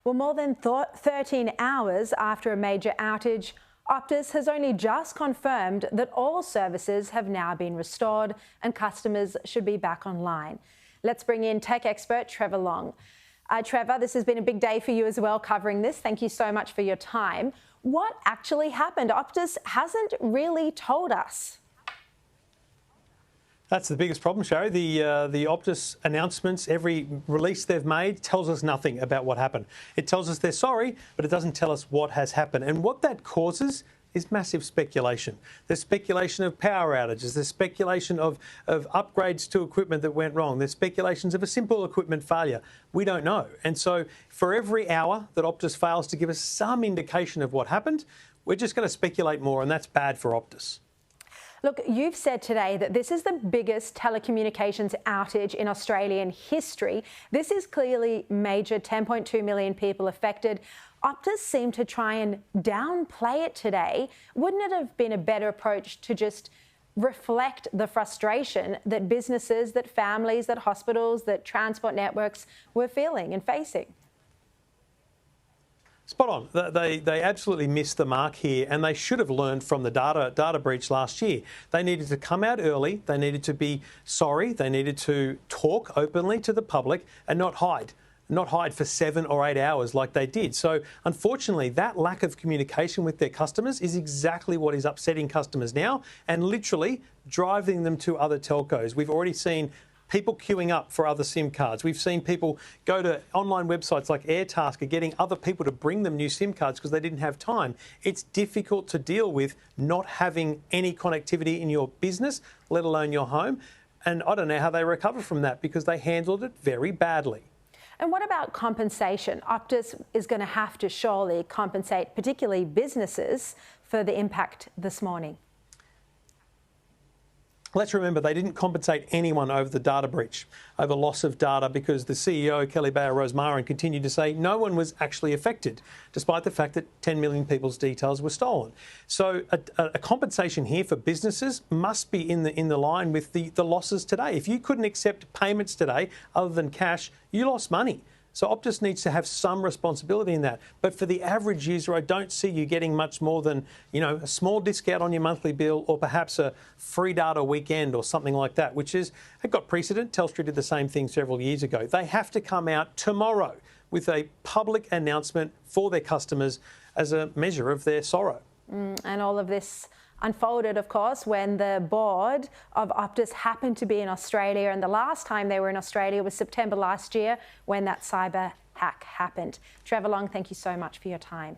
Well, more than 13 hours after a major outage, Optus has only just confirmed that all services have now been restored and customers should be back online. Let's bring in tech expert Trevor Long. Trevor, this has been a big day for you as well covering this. Thank you so much for your time. What actually happened? Optus hasn't really told us. That's the biggest problem, Sharri. The Optus announcements, every release they've made tells us nothing about what happened. It tells us they're sorry, but it doesn't tell us what has happened. And what that causes is massive speculation. There's speculation of power outages. There's speculation of upgrades to equipment that went wrong. There's speculations of a simple equipment failure. We don't know. And so for every hour that Optus fails to give us some indication of what happened, we're just going to speculate more, and that's bad for Optus. Look, you've said today that this is the biggest telecommunications outage in Australian history. This is clearly major, 10.2 million people affected. Optus seemed to try and downplay it today. Wouldn't it have been a better approach to just reflect the frustration that businesses, that families, that hospitals, that transport networks were feeling and facing? Spot on. They absolutely missed the mark here, and they should have learned from the data breach last year. They needed to come out early. They needed to be sorry. They needed to talk openly to the public and not hide for 7 or 8 hours like they did. So unfortunately, that lack of communication with their customers is exactly what is upsetting customers now and literally driving them to other telcos. We've already seen people queuing up for other SIM cards. We've seen people go to online websites like Airtasker getting other people to bring them new SIM cards because they didn't have time. It's difficult to deal with not having any connectivity in your business, let alone your home. And I don't know how they recover from that because they handled it very badly. And what about compensation? Optus is going to have to surely compensate, particularly businesses, for the impact this morning. Let's remember, they didn't compensate anyone over the data breach, over loss of data, because the CEO, Kelly Bayer-Rosmarin, continued to say no one was actually affected, despite the fact that 10 million people's details were stolen. So a compensation here for businesses must be in the line with the losses today. If you couldn't accept payments today other than cash, you lost money. So Optus needs to have some responsibility in that. But for the average user, I don't see you getting much more than, a small discount on your monthly bill or perhaps a free data weekend or something like that, which it got precedent. Telstra did the same thing several years ago. They have to come out tomorrow with a public announcement for their customers as a measure of their sorrow. And all of this unfolded, of course, when the board of Optus happened to be in Australia, and the last time they were in Australia was September last year when that cyber hack happened. Trevor Long, thank you so much for your time.